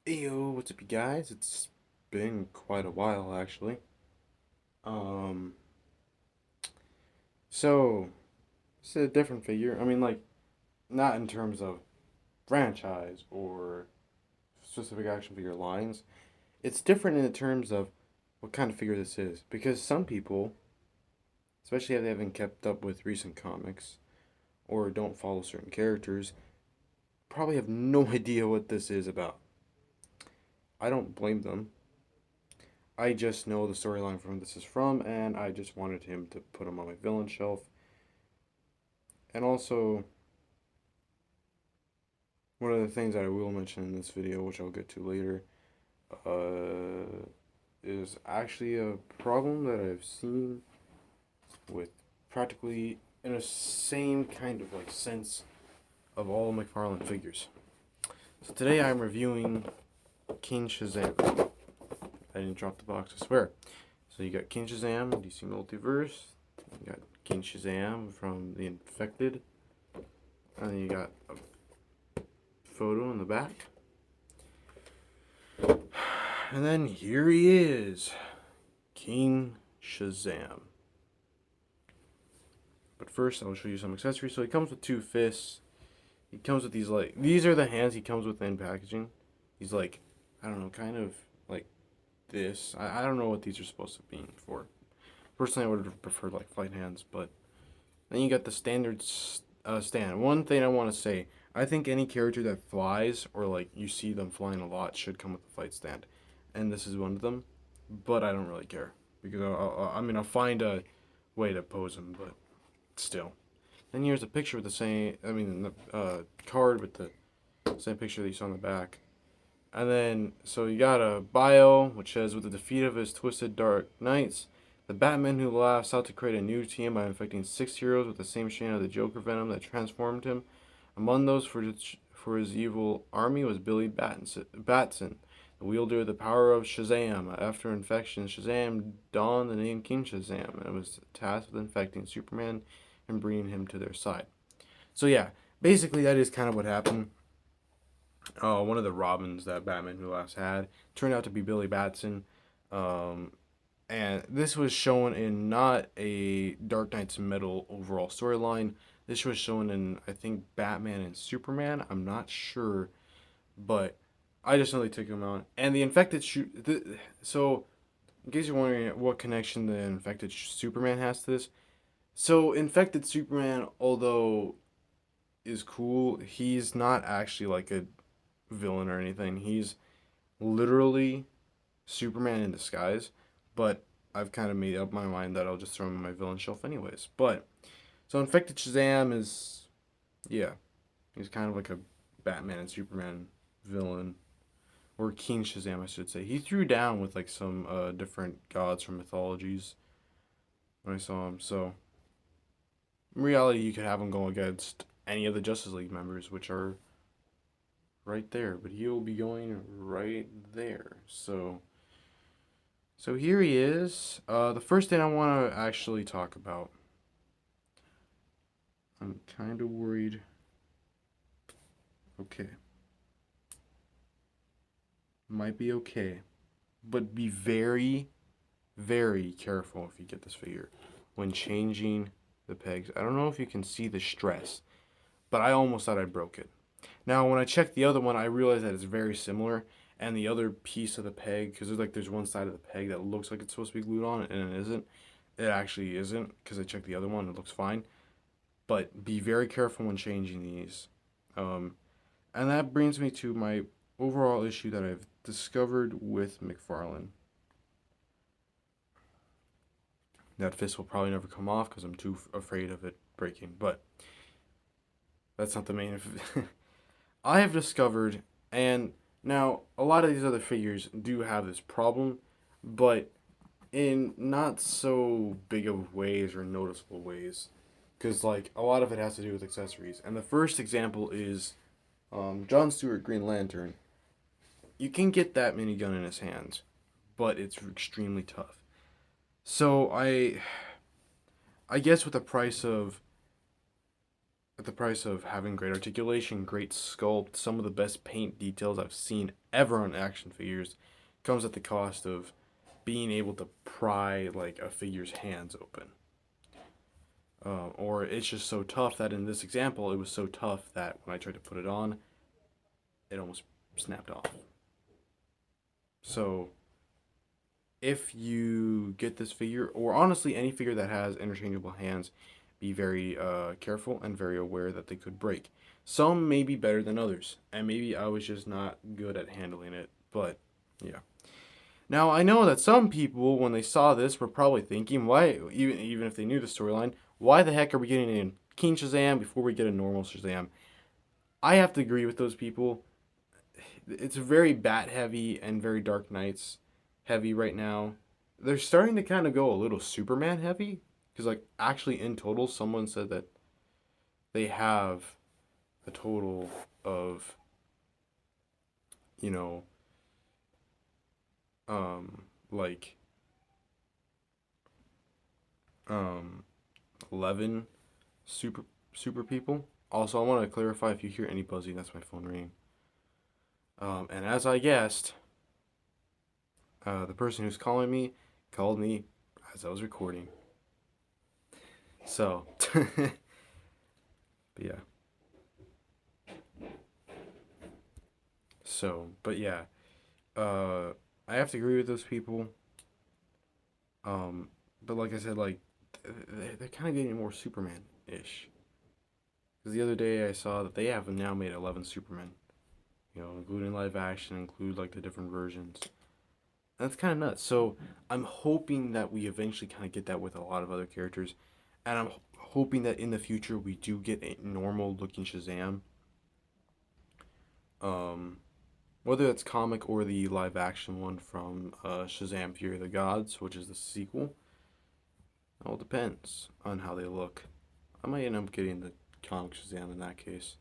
Heyo, what's up, you guys? It's been quite a while, actually. Um, so it's a different figure. I mean, like, not in terms of franchise or specific action figure lines. It's different in the terms of what kind of figure this is, because some people, especially if they haven't kept up with recent comics or don't follow certain characters, probably have no idea what this is about. I don't blame them. I just know the storyline from this is from, and I just wanted him to put him on my villain shelf. And also, one of the things that I will mention in this video, which I'll get to later, uh, is actually a problem that I've seen with practically in a same kind of like sense of all McFarlane figures. So today I'm reviewing King Shazam. I didn't drop the box, I swear. So you got King Shazam, DC Multiverse. You got King Shazam from The Infected. And then you got a photo in the back. And then here he is, King Shazam. But first, I'll show you some accessories. So he comes with two fists. He comes with these, like, these are the hands he comes with in packaging. He's like, I don't know, kind of like this. I don't know what these are supposed to be for. Personally, I would have preferred like flight hands, but then you got the standard stand. One thing I want to say, I think any character that flies or like you see them flying a lot should come with a flight stand, and this is one of them. But I don't really care because I'll find a way to pose them, but still. Then here's a picture with the same. I mean, the card with the same picture that you saw on the back. And then, so you got a bio, which says, with the defeat of his twisted dark knights, the Batman who laughs sought to create a new team by infecting six heroes with the same strain of the Joker venom that transformed him. Among those for his evil army was Billy Batson, the wielder of the power of Shazam. After infection, Shazam donned the name King Shazam and was tasked with infecting Superman and bringing him to their side. So yeah, basically that is kind of what happened. One of the Robins that Batman Who Laughs had turned out to be Billy Batson. Um, and this was shown in not a Dark Knight's Metal overall storyline. This was shown in, I think, Batman and Superman. I'm not sure, but I just know they took him out. And the infected so, in case you're wondering what connection the infected Superman has to this, so infected Superman, although is cool, he's not actually like a villain or anything. He's literally Superman in disguise, but I've kind of made up my mind that I'll just throw him on my villain shelf anyways. But so Infected Shazam is, yeah, he's kind of like a Batman and Superman villain, or King Shazam, I should say. He threw down with like some different gods from mythologies when I saw him. So in reality, you could have him go against any of the Justice League members, which are right there, but he'll be going right there. So here he is. The first thing I want to actually talk about. I'm kind of worried. Okay. Might be okay. But be very, very careful if you get this figure when changing the pegs. I don't know if you can see the stress, but I almost thought I broke it. Now, when I checked the other one, I realized that it's very similar, and the other piece of the peg, because there's one side of the peg that looks like it's supposed to be glued on, and it isn't. It actually isn't, because I checked the other one, it looks fine. But be very careful when changing these. Um, and that brings me to my overall issue that I've discovered with McFarlane. That fist will probably never come off because I'm too afraid of it breaking, but that's not the main. I have discovered, and now a lot of these other figures do have this problem, but in not so big of ways or noticeable ways, because like a lot of it has to do with accessories. And the first example is John Stewart Green Lantern. You can get that minigun in his hands, but it's extremely tough. So I guess with the price of at the price of having great articulation, great sculpt, some of the best paint details I've seen ever on action figures, comes at the cost of being able to pry like a figure's hands open. Or it's just so tough that in this example, it was so tough that when I tried to put it on, it almost snapped off. So, if you get this figure, or honestly any figure that has interchangeable hands, be very careful and very aware that they could break. Some may be better than others, and maybe I was just not good at handling it, but yeah. Now, I know that some people, when they saw this, were probably thinking, why, even if they knew the storyline, why the heck are we getting a King Shazam before we get a normal Shazam? I have to agree with those people. It's very Bat heavy and very Dark Knights heavy right now. They're starting to kind of go a little Superman heavy. Because, like, actually, in total, someone said that they have a total of, you know, like, 11 super people. Also, I want to clarify, if you hear any buzzing, that's my phone ringing. And as I guessed, the person who's calling me called me as I was recording. So, but yeah. So, but yeah. I have to agree with those people. But like I said, like, they're kind of getting more Superman-ish. Because the other day I saw that they have now made 11 Supermen. You know, including live action, include like the different versions. That's kind of nuts. So I'm hoping that we eventually kind of get that with a lot of other characters, and I'm hoping that in the future we do get a normal looking Shazam. Um, Whether that's comic or the live action one from Shazam: Fury of the Gods, which is the sequel. It all depends on how they look. I might end up getting the comic Shazam in that case.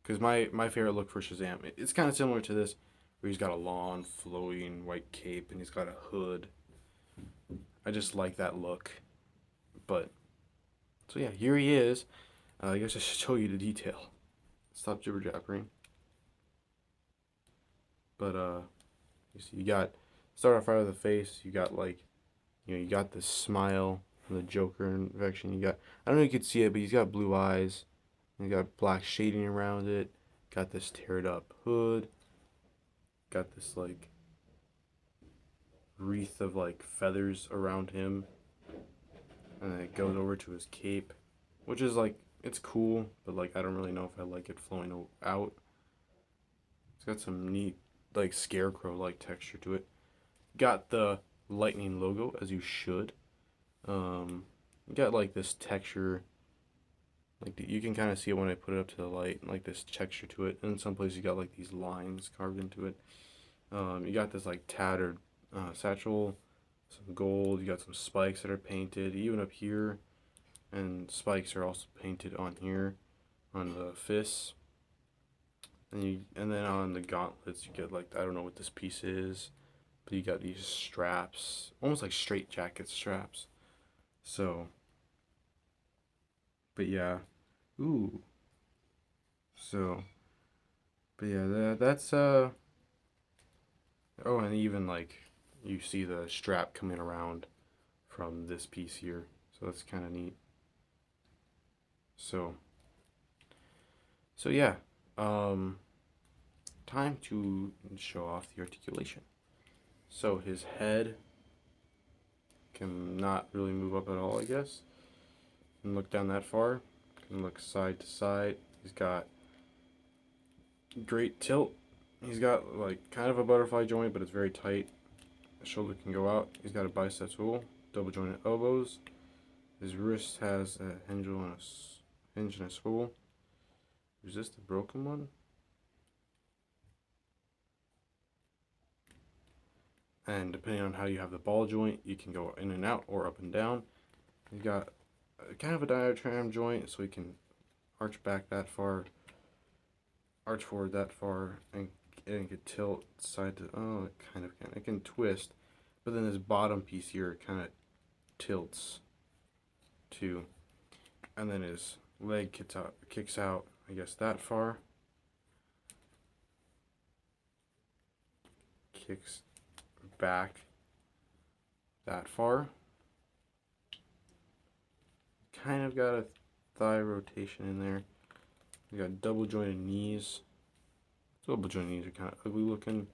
Because my favorite look for Shazam, it's kind of similar to this, where he's got a long, flowing white cape and he's got a hood. I just like that look. But, so yeah, here he is. I guess I should show you the detail. Stop jibber jabbering. But, you see, you got, start off right with the face, you got like, you got this smile from the Joker infection. You got, I don't know if you could see it, but he's got blue eyes. You got black shading around it. Got this teared up hood. Got this like wreath of like feathers around him. And then it goes over to his cape, which is like, it's cool, but like I don't really know if I like it flowing out. It's got some neat like scarecrow like texture to it. Got the lightning logo, as you should. You got like this texture, like you can kind of see it when I put it up to the light, like this texture to it. And in some places you got like these lines carved into it. You got this like tattered satchel, some gold. You got some spikes that are painted, even up here, and spikes are also painted on here, on the fists. And then on the gauntlets you get like, I don't know what this piece is, but you got these straps, almost like straight jacket straps. So, but yeah, ooh. So, but yeah, that's Oh, and even like you see the strap coming around from this piece here, so that's kind of neat. So, yeah, um, time to show off the articulation. So his head can not really move up at all, I guess. Can look down that far. Can look side to side. He's got great tilt. He's got like kind of a butterfly joint, but it's very tight. The shoulder can go out. He's got a bicep swivel, double jointed elbows. His wrist has a hinge and a swivel. Is this the broken one? And depending on how you have the ball joint, you can go in and out or up and down. He's got kind of a diaphragm joint, so he can arch back that far, arch forward that far, and it can tilt side to, oh, it kind of can. It can twist, but then this bottom piece here kind of tilts too. And then his leg kicks out, I guess that far. Kicks back that far. Kind of got a thigh rotation in there. We got double jointed knees. Double jointed knees are kind of ugly looking.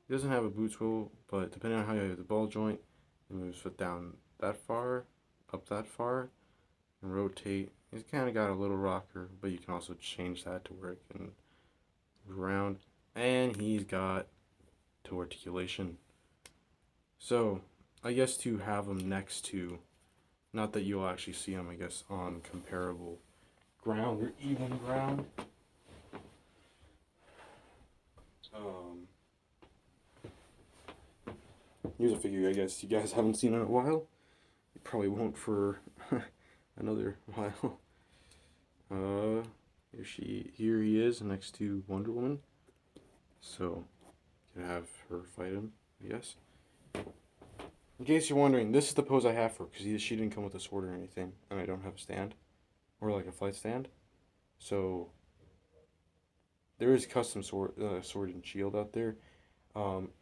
He doesn't have a boot swivel, but depending on how you have the ball joint, he moves foot down that far, up that far, and rotate. He's kind of got a little rocker, but you can also change that to where it can move around. And he's got toe articulation. So, I guess to have him next to, not that you'll actually see him, I guess, on comparable ground or even ground. Here's a figure I guess you guys haven't seen in a while. You probably won't for another while. Here he is next to Wonder Woman. So, you can have her fight him, I guess. In case you're wondering, this is the pose I have for her, because she didn't come with a sword or anything, and I don't have a stand, or like a flight stand. So, there is custom sword and shield out there.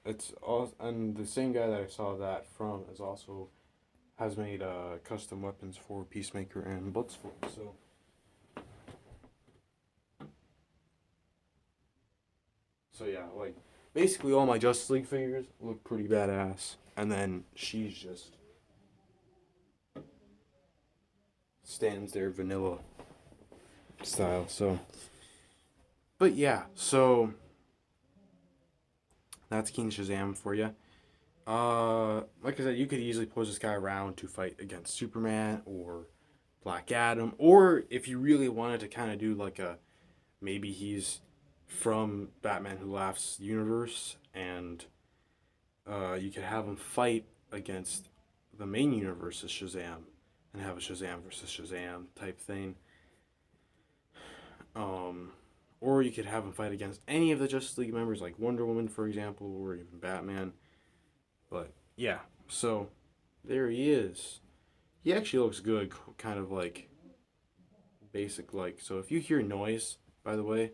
It's all, and the same guy that I saw that from is also has made custom weapons for Peacemaker and Bloodsport. So yeah, like basically all my Justice League figures look pretty badass, and then she's just stands there vanilla style. So, but yeah, so that's King Shazam for you. Like I said, you could easily pose this guy around to fight against Superman or Black Adam, or if you really wanted to kind of do like a, maybe he's from Batman Who Laughs universe, and you could have him fight against the main universe's Shazam, and have a Shazam versus Shazam type thing. Or you could have him fight against any of the Justice League members, like Wonder Woman, for example, or even Batman. But yeah, so there he is. He actually looks good, kind of like basic like. So if you hear noise, by the way,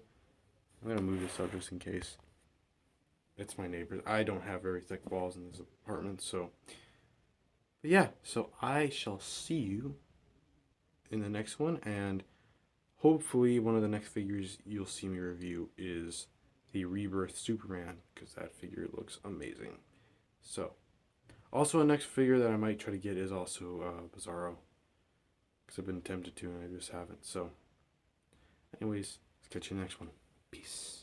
I'm gonna move this up just in case. It's my neighbors. I don't have very thick walls in this apartment, so. But yeah, so I shall see you in the next one, and hopefully one of the next figures you'll see me review is the Rebirth Superman, because that figure looks amazing. So, also a next figure that I might try to get is also Bizarro, because I've been tempted to and I just haven't. So, anyways, let's catch you in the next one. Peace.